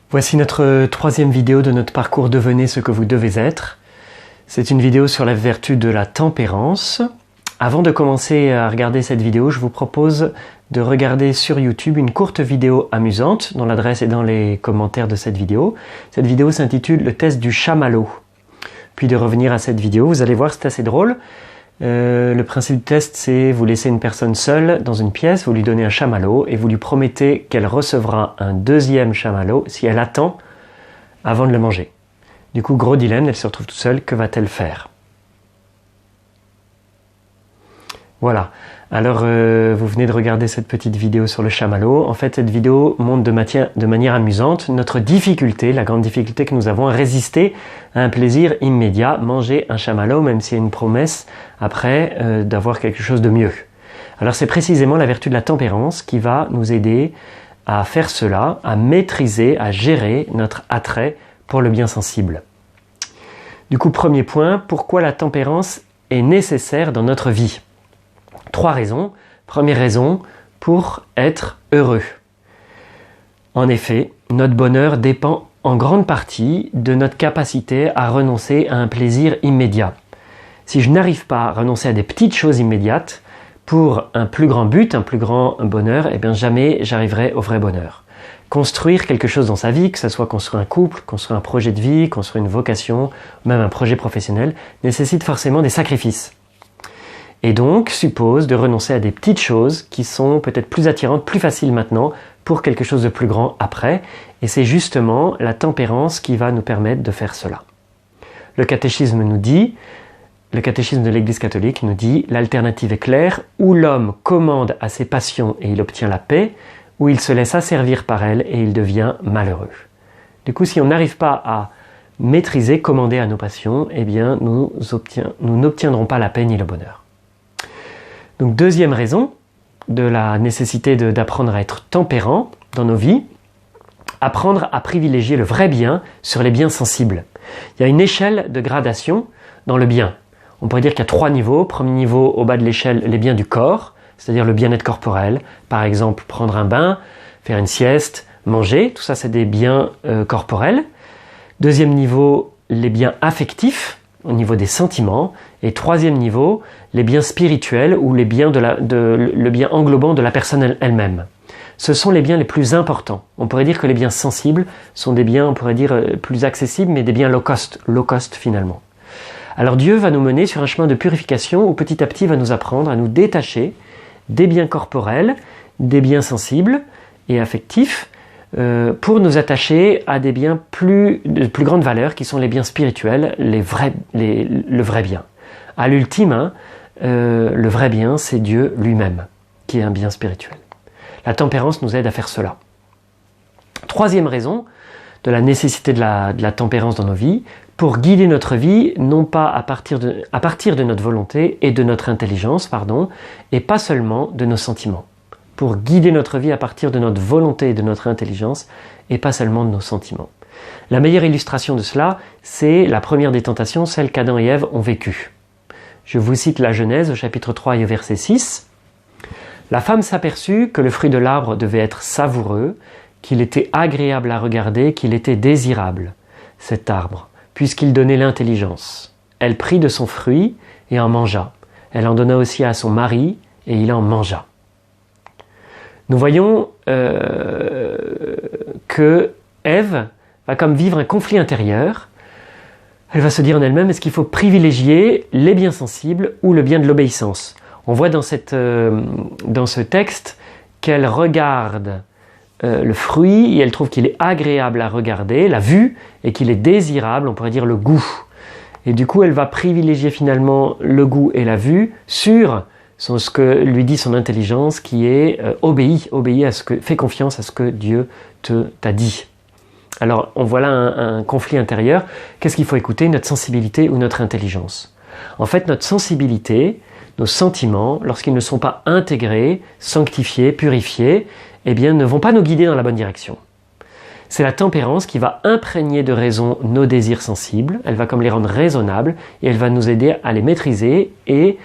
Voici notre troisième vidéo de notre parcours Devenez ce que vous devez être. C'est une vidéo sur la vertu de la tempérance. Avant de commencer à regarder cette vidéo, je vous propose de regarder sur YouTube une courte vidéo amusante, dont l'adresse est dans les commentaires de cette vidéo. Cette vidéo s'intitule « Le test du chamallow ». Puis de revenir à cette vidéo, vous allez voir, c'est assez drôle. Le principe du test, c'est vous laissez une personne seule dans une pièce, vous lui donnez un chamallow et vous lui promettez qu'elle recevra un deuxième chamallow si elle attend avant de le manger. Du coup, gros dilemme, elle se retrouve toute seule, que va-t-elle faire? Voilà. Alors, vous venez de regarder cette petite vidéo sur le chamallow. En fait, cette vidéo montre de manière amusante notre difficulté, la grande difficulté que nous avons à résister à un plaisir immédiat, manger un chamallow, même s'il y a une promesse après d'avoir quelque chose de mieux. Alors, c'est précisément la vertu de la tempérance qui va nous aider à faire cela, à maîtriser, à gérer notre attrait pour le bien sensible. Du coup, premier point, pourquoi la tempérance est nécessaire dans notre vie? 3 raisons. Première raison, pour être heureux. En effet, notre bonheur dépend en grande partie de notre capacité à renoncer à un plaisir immédiat. Si je n'arrive pas à renoncer à des petites choses immédiates pour un plus grand but, un plus grand bonheur, eh bien jamais j'arriverai au vrai bonheur. Construire quelque chose dans sa vie, que ce soit construire un couple, construire un projet de vie, construire une vocation, même un projet professionnel, nécessite forcément des sacrifices. Et donc suppose de renoncer à des petites choses qui sont peut-être plus attirantes, plus faciles maintenant, pour quelque chose de plus grand après. Et c'est justement la tempérance qui va nous permettre de faire cela. Le catéchisme de l'Église catholique nous dit « L'alternative est claire, où l'homme commande à ses passions et il obtient la paix, où il se laisse asservir par elles et il devient malheureux. » Du coup, si on n'arrive pas à maîtriser, commander à nos passions, eh bien nous n'obtiendrons pas la paix ni le bonheur. Donc deuxième raison de la nécessité d'apprendre à être tempérant dans nos vies, apprendre à privilégier le vrai bien sur les biens sensibles. Il y a une échelle de gradation dans le bien. On pourrait dire qu'il y a 3 niveaux. Premier niveau, au bas de l'échelle, les biens du corps, c'est-à-dire le bien-être corporel. Par exemple, prendre un bain, faire une sieste, manger, tout ça c'est des biens corporels. Deuxième niveau, les biens affectifs, au niveau des sentiments. Et troisième niveau, les biens spirituels ou les biens le bien englobant de la personne elle-même. Ce sont les biens les plus importants. On pourrait dire que les biens sensibles sont des biens, on pourrait dire, plus accessibles, mais des biens low cost finalement. Alors Dieu va nous mener sur un chemin de purification où petit à petit va nous apprendre à nous détacher des biens corporels, des biens sensibles et affectifs, pour nous attacher à des biens de plus grande valeur qui sont les biens spirituels, le vrai bien. À l'ultime, le vrai bien, c'est Dieu lui-même, qui est un bien spirituel. La tempérance nous aide à faire cela. Troisième raison de la nécessité de la tempérance dans nos vies, pour guider notre vie, non pas à partir de notre volonté et de notre intelligence, et pas seulement de nos sentiments. Pour guider notre vie à partir de notre volonté et de notre intelligence, et pas seulement de nos sentiments. La meilleure illustration de cela, c'est la première des tentations, celle qu'Adam et Ève ont vécue. Je vous cite la Genèse au chapitre 3 et au verset 6. « La femme s'aperçut que le fruit de l'arbre devait être savoureux, qu'il était agréable à regarder, qu'il était désirable, cet arbre, puisqu'il donnait l'intelligence. Elle prit de son fruit et en mangea. Elle en donna aussi à son mari et il en mangea. » Nous voyons que Ève va comme vivre un conflit intérieur. Elle va se dire en elle-même, est-ce qu'il faut privilégier les biens sensibles ou le bien de l'obéissance? On voit dans ce texte qu'elle regarde le fruit et elle trouve qu'il est agréable à regarder, la vue, et qu'il est désirable, on pourrait dire le goût. Et du coup, elle va privilégier finalement le goût et la vue sur ce que lui dit son intelligence qui est obéis à fais confiance à ce que Dieu t'a dit. Alors, on voit là un conflit intérieur. Qu'est-ce qu'il faut écouter, notre sensibilité ou notre intelligence? En fait, notre sensibilité, nos sentiments, lorsqu'ils ne sont pas intégrés, sanctifiés, purifiés, eh bien, ne vont pas nous guider dans la bonne direction. C'est la tempérance qui va imprégner de raison nos désirs sensibles, elle va comme les rendre raisonnables, et elle va nous aider à les maîtriser et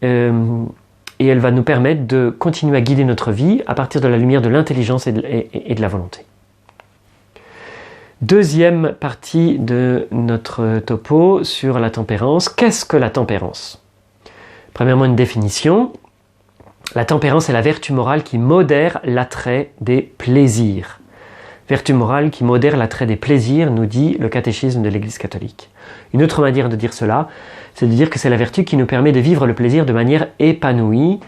elle va nous permettre de continuer à guider notre vie à partir de la lumière de l'intelligence et de la volonté. Deuxième partie de notre topo sur la tempérance. Qu'est-ce que la tempérance? Premièrement, une définition. La tempérance est la vertu morale qui modère l'attrait des plaisirs. Vertu morale qui modère l'attrait des plaisirs, nous dit le catéchisme de l'Église catholique. Une autre manière de dire cela, c'est de dire que c'est la vertu qui nous permet de vivre le plaisir de manière épanouie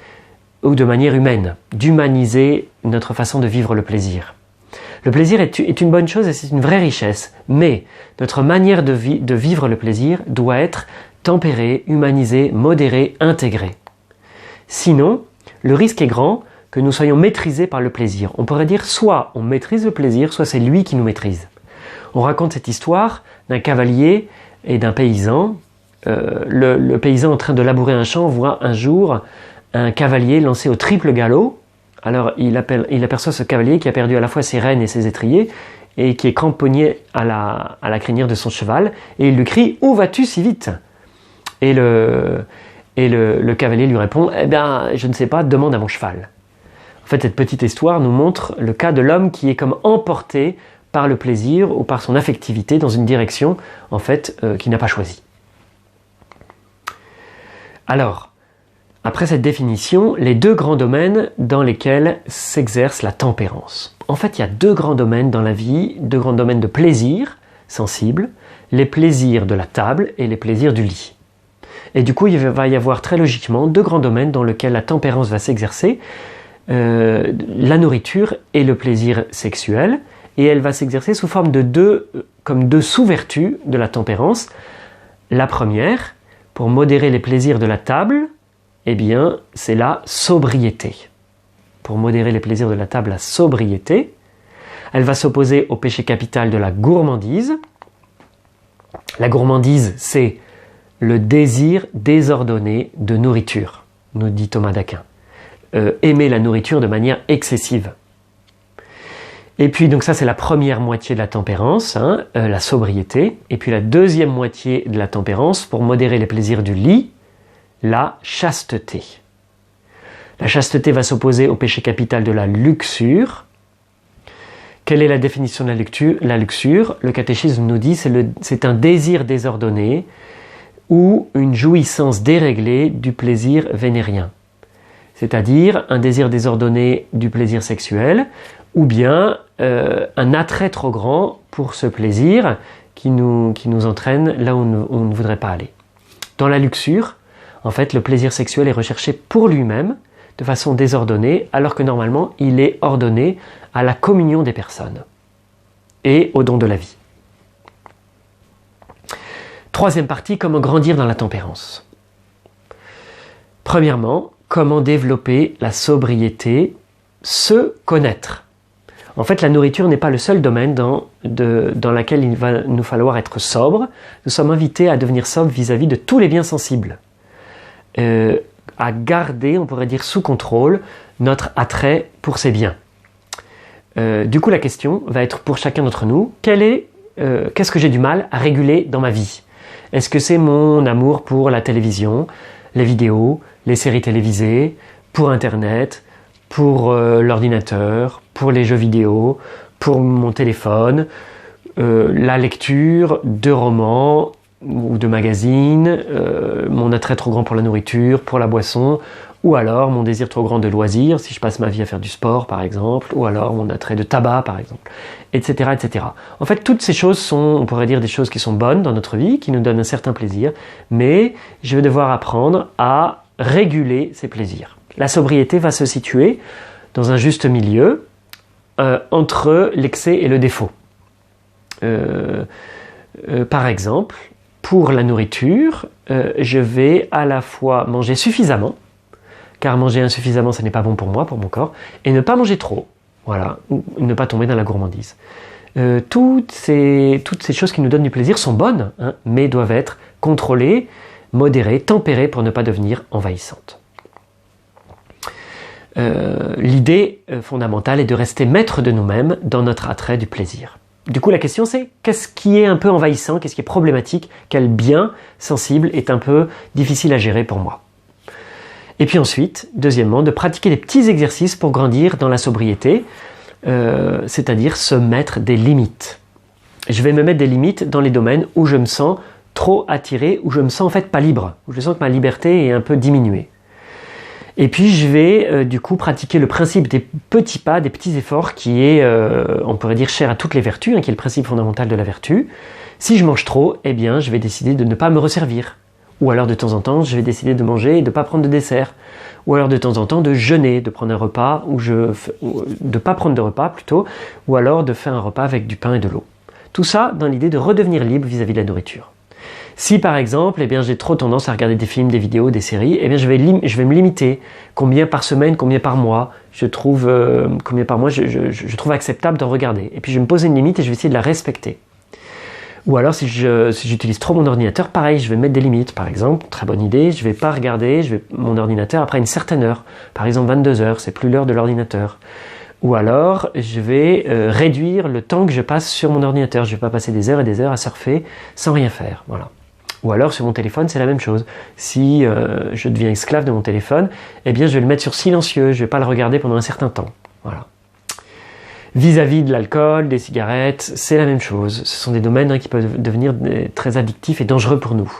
ou de manière humaine, d'humaniser notre façon de vivre le plaisir. Le plaisir est une bonne chose et c'est une vraie richesse, mais notre manière de vivre le plaisir doit être tempérée, humanisée, modérée, intégrée. Sinon, le risque est grand que nous soyons maîtrisés par le plaisir. On pourrait dire soit on maîtrise le plaisir, soit c'est lui qui nous maîtrise. On raconte cette histoire d'un cavalier et d'un paysan. Le paysan en train de labourer un champ voit un jour un cavalier lancé au triple galop. Alors il aperçoit ce cavalier qui a perdu à la fois ses rênes et ses étriers et qui est cramponné à la crinière de son cheval et il lui crie « Où vas-tu si vite ?» Et le cavalier lui répond « Eh bien, je ne sais pas, demande à mon cheval. » En fait, cette petite histoire nous montre le cas de l'homme qui est comme emporté par le plaisir ou par son affectivité dans une direction en fait qu'il n'a pas choisie. Alors, après cette définition, les deux grands domaines dans lesquels s'exerce la tempérance. En fait, il y a deux grands domaines dans la vie, deux grands domaines de plaisir sensible, les plaisirs de la table et les plaisirs du lit. Et du coup, il va y avoir très logiquement deux grands domaines dans lesquels la tempérance va s'exercer, la nourriture et le plaisir sexuel, et elle va s'exercer sous forme de deux sous-vertus de la tempérance. La première, pour modérer les plaisirs de la table, eh bien, c'est la sobriété. Pour modérer les plaisirs de la table, la sobriété. Elle va s'opposer au péché capital de la gourmandise. La gourmandise, c'est le désir désordonné de nourriture, nous dit Thomas d'Aquin. Aimer la nourriture de manière excessive. Et puis, donc ça, c'est la première moitié de la tempérance, la sobriété. Et puis la deuxième moitié de la tempérance, pour modérer les plaisirs du lit, la chasteté. La chasteté va s'opposer au péché capital de la luxure. Quelle est la définition de la luxure? Le catéchisme nous dit c'est un désir désordonné ou une jouissance déréglée du plaisir vénérien. C'est-à-dire un désir désordonné du plaisir sexuel ou bien un attrait trop grand pour ce plaisir qui nous entraîne là où on ne voudrait pas aller. Dans la luxure, en fait, le plaisir sexuel est recherché pour lui-même, de façon désordonnée, alors que normalement, il est ordonné à la communion des personnes et au don de la vie. Troisième partie, comment grandir dans la tempérance. Premièrement, comment développer la sobriété, se connaître. En fait, la nourriture n'est pas le seul domaine dans lequel il va nous falloir être sobre. Nous sommes invités à devenir sobres vis-à-vis de tous les biens sensibles. À garder, on pourrait dire sous contrôle, notre attrait pour ces biens. Du coup, la question va être pour chacun d'entre nous, qu'est-ce que j'ai du mal à réguler dans ma vie? Est-ce que c'est mon amour pour la télévision, les vidéos, les séries télévisées, pour Internet, pour l'ordinateur, pour les jeux vidéo, pour mon téléphone, la lecture de romans ou de magazines, mon attrait trop grand pour la nourriture, pour la boisson, ou alors mon désir trop grand de loisirs, si je passe ma vie à faire du sport par exemple, ou alors mon attrait de tabac par exemple, etc., etc. En fait, toutes ces choses sont, on pourrait dire, des choses qui sont bonnes dans notre vie, qui nous donnent un certain plaisir, mais je vais devoir apprendre à réguler ces plaisirs. La sobriété va se situer dans un juste milieu entre l'excès et le défaut. Par exemple, pour la nourriture, je vais à la fois manger suffisamment, car manger insuffisamment, ce n'est pas bon pour moi, pour mon corps, et ne pas manger trop, voilà, ou ne pas tomber dans la gourmandise. Toutes ces choses qui nous donnent du plaisir sont bonnes, mais doivent être contrôlées, modérées, tempérées pour ne pas devenir envahissantes. L'idée fondamentale est de rester maître de nous-mêmes dans notre attrait du plaisir. Du coup, la question c'est, qu'est-ce qui est un peu envahissant, qu'est-ce qui est problématique, quel bien sensible est un peu difficile à gérer pour moi? Et puis ensuite, deuxièmement, de pratiquer des petits exercices pour grandir dans la sobriété, c'est-à-dire se mettre des limites. je vais me mettre des limites dans les domaines où je me sens trop attiré, où je me sens en fait pas libre, où je sens que ma liberté est un peu diminuée. Et puis je vais du coup pratiquer le principe des petits pas, des petits efforts qui est, on pourrait dire, cher à toutes les vertus, qui est le principe fondamental de la vertu. Si je mange trop, eh bien je vais décider de ne pas me resservir. Ou alors de temps en temps, je vais décider de manger et de ne pas prendre de dessert. Ou alors de temps en temps de jeûner, de prendre un repas, ou de ne pas prendre de repas plutôt, ou alors de faire un repas avec du pain et de l'eau. Tout ça dans l'idée de redevenir libre vis-à-vis de la nourriture. Si par exemple, eh bien, j'ai trop tendance à regarder des films, des vidéos, des séries, eh bien, je vais me limiter. Combien par semaine, combien par mois, je trouve acceptable d'en regarder. Et puis je vais me poser une limite et je vais essayer de la respecter. Ou alors si j'utilise trop mon ordinateur, pareil, je vais mettre des limites. Par exemple, très bonne idée, je ne vais pas regarder mon ordinateur après une certaine heure. Par exemple 22 heures, c'est plus l'heure de l'ordinateur. Ou alors, je vais réduire le temps que je passe sur mon ordinateur. Je ne vais pas passer des heures et des heures à surfer sans rien faire. Voilà. Ou alors sur mon téléphone, c'est la même chose. Si je deviens esclave de mon téléphone, eh bien je vais le mettre sur silencieux, je ne vais pas le regarder pendant un certain temps. Voilà. Vis-à-vis de l'alcool, des cigarettes, c'est la même chose. Ce sont des domaines qui peuvent devenir très addictifs et dangereux pour nous.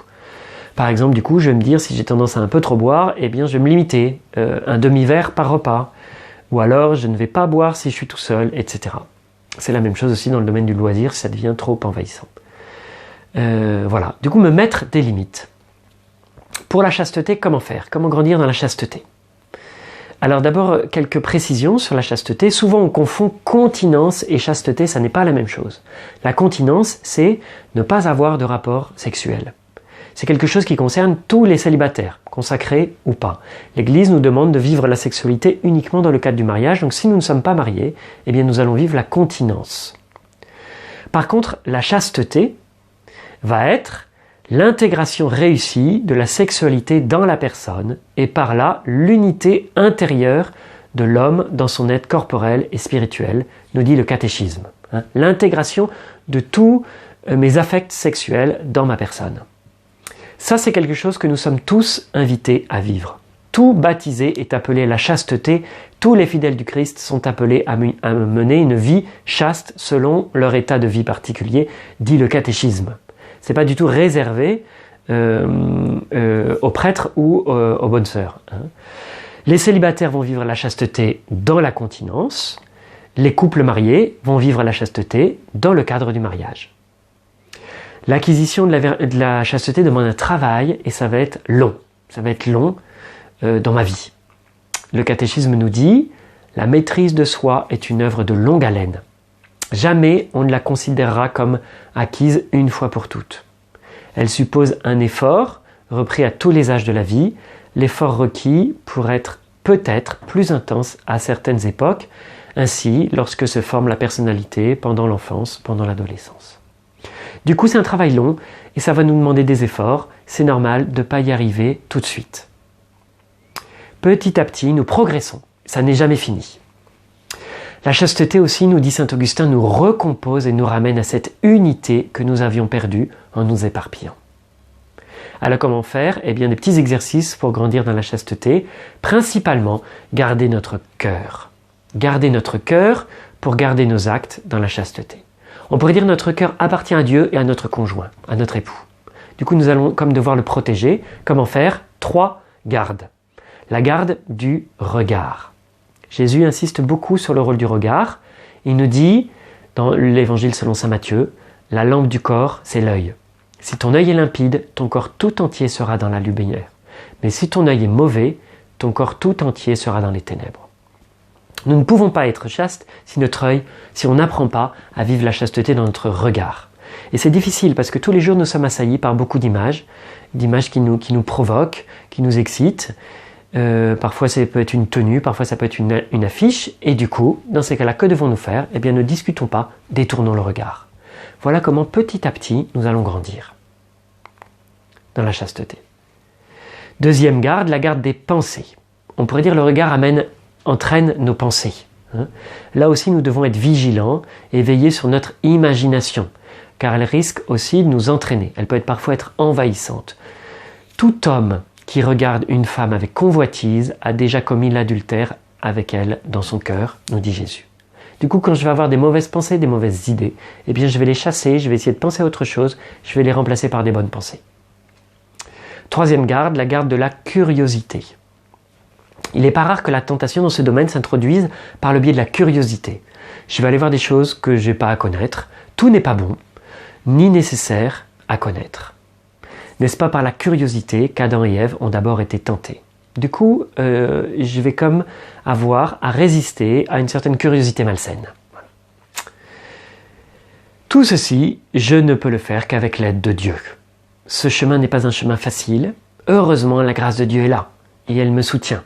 Par exemple, du coup, je vais me dire, si j'ai tendance à un peu trop boire, eh bien je vais me limiter. Un demi-verre par repas. Ou alors, je ne vais pas boire si je suis tout seul, etc. C'est la même chose aussi dans le domaine du loisir, si ça devient trop envahissant. Voilà, du coup me mettre des limites. Pour la chasteté, comment faire? Comment grandir dans la chasteté? Alors d'abord, quelques précisions sur la chasteté. Souvent on confond continence et chasteté, ça n'est pas la même chose. La continence, c'est ne pas avoir de rapport sexuel. C'est quelque chose qui concerne tous les célibataires, consacrés ou pas. L'Église nous demande de vivre la sexualité uniquement dans le cadre du mariage, donc si nous ne sommes pas mariés, eh bien nous allons vivre la continence. Par contre, la chasteté va être l'intégration réussie de la sexualité dans la personne et par là l'unité intérieure de l'homme dans son être corporel et spirituel, nous dit le catéchisme. L'intégration de tous mes affects sexuels dans ma personne. Ça, c'est quelque chose que nous sommes tous invités à vivre. Tout baptisé est appelé à la chasteté. Tous les fidèles du Christ sont appelés à mener une vie chaste selon leur état de vie particulier, dit le catéchisme. Ce n'est pas du tout réservé aux prêtres ou aux bonnes sœurs. Les célibataires vont vivre la chasteté dans la continence. Les couples mariés vont vivre la chasteté dans le cadre du mariage. L'acquisition de la chasteté demande un travail et ça va être long. Ça va être long dans ma vie. Le catéchisme nous dit « La maîtrise de soi est une œuvre de longue haleine. Jamais on ne la considérera comme acquise une fois pour toutes. Elle suppose un effort repris à tous les âges de la vie, l'effort requis pour être peut-être plus intense à certaines époques, ainsi lorsque se forme la personnalité pendant l'enfance, pendant l'adolescence. » Du coup, c'est un travail long et ça va nous demander des efforts. C'est normal de ne pas y arriver tout de suite. Petit à petit, nous progressons. Ça n'est jamais fini. La chasteté aussi, nous dit saint Augustin, nous recompose et nous ramène à cette unité que nous avions perdue en nous éparpillant. Alors comment faire? Eh bien, des petits exercices pour grandir dans la chasteté. Principalement, garder notre cœur. Garder notre cœur pour garder nos actes dans la chasteté. On pourrait dire que notre cœur appartient à Dieu et à notre conjoint, à notre époux. Du coup, nous allons comme devoir le protéger. Comment faire? 3 gardes. La garde du regard. Jésus insiste beaucoup sur le rôle du regard. Il nous dit, dans l'évangile selon saint Matthieu, la lampe du corps, c'est l'œil. Si ton œil est limpide, ton corps tout entier sera dans la lumière. Mais si ton œil est mauvais, ton corps tout entier sera dans les ténèbres. Nous ne pouvons pas être chastes si on n'apprend pas à vivre la chasteté dans notre regard. Et c'est difficile parce que tous les jours nous sommes assaillis par beaucoup d'images qui nous provoquent, qui nous excitent. Parfois ça peut être une tenue, parfois ça peut être une affiche. Et du coup, dans ces cas-là, que devons-nous faire? Eh bien, ne discutons pas, détournons le regard. Voilà comment petit à petit nous allons grandir dans la chasteté. Deuxième garde, la garde des pensées. On pourrait dire le regard entraîne nos pensées. Là aussi, nous devons être vigilants et veiller sur notre imagination, car elle risque aussi de nous entraîner. Elle peut parfois être envahissante. Tout homme qui regarde une femme avec convoitise a déjà commis l'adultère avec elle dans son cœur, nous dit Jésus. Du coup, quand je vais avoir des mauvaises pensées, des mauvaises idées, eh bien je vais les chasser, je vais essayer de penser à autre chose, je vais les remplacer par des bonnes pensées. Troisième garde, la garde de la curiosité. Il n'est pas rare que la tentation dans ce domaine s'introduise par le biais de la curiosité. Je vais aller voir des choses que je n'ai pas à connaître. Tout n'est pas bon, ni nécessaire à connaître. N'est-ce pas par la curiosité qu'Adam et Ève ont d'abord été tentés? Du coup, je vais comme avoir à résister à une certaine curiosité malsaine. Voilà. Tout ceci, je ne peux le faire qu'avec l'aide de Dieu. Ce chemin n'est pas un chemin facile. Heureusement, la grâce de Dieu est là et elle me soutient.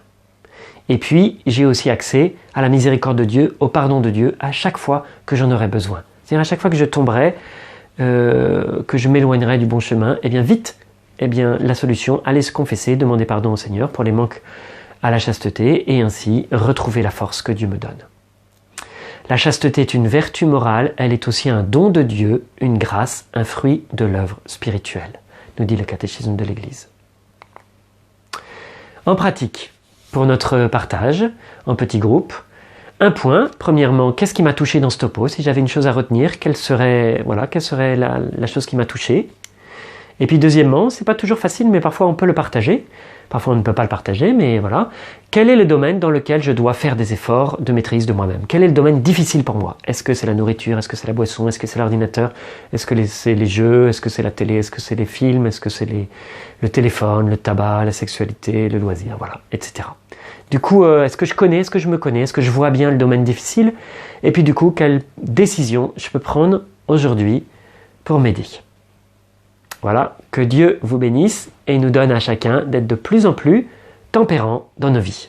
Et puis, j'ai aussi accès à la miséricorde de Dieu, au pardon de Dieu, à chaque fois que j'en aurai besoin. C'est-à-dire à chaque fois que je tomberai, que je m'éloignerai du bon chemin, eh bien vite, la solution, aller se confesser, demander pardon au Seigneur pour les manques à la chasteté et ainsi retrouver la force que Dieu me donne. La chasteté est une vertu morale, elle est aussi un don de Dieu, une grâce, un fruit de l'œuvre spirituelle, nous dit le catéchisme de l'Église. En pratique, pour notre partage, en petits groupes, un point, premièrement, qu'est-ce qui m'a touché dans ce topo? Si j'avais une chose à retenir, quelle serait la chose qui m'a touché? Et puis deuxièmement, c'est pas toujours facile, mais parfois on peut le partager. Parfois on ne peut pas le partager, mais voilà. Quel est le domaine dans lequel je dois faire des efforts de maîtrise de moi-même? Quel est le domaine difficile pour moi? Est-ce que c'est la nourriture? Est-ce que c'est la boisson? Est-ce que c'est l'ordinateur? Est-ce que c'est les jeux? Est-ce que c'est la télé? Est-ce que c'est les films? Est-ce que c'est le téléphone, le tabac, la sexualité, le loisir, voilà, etc. Du coup, est-ce que je connais? Est-ce que je me connais? Est-ce que je vois bien le domaine difficile? Et puis du coup, quelle décision je peux prendre aujourd'hui pour m'aider? Voilà, que Dieu vous bénisse et nous donne à chacun d'être de plus en plus tempérant dans nos vies.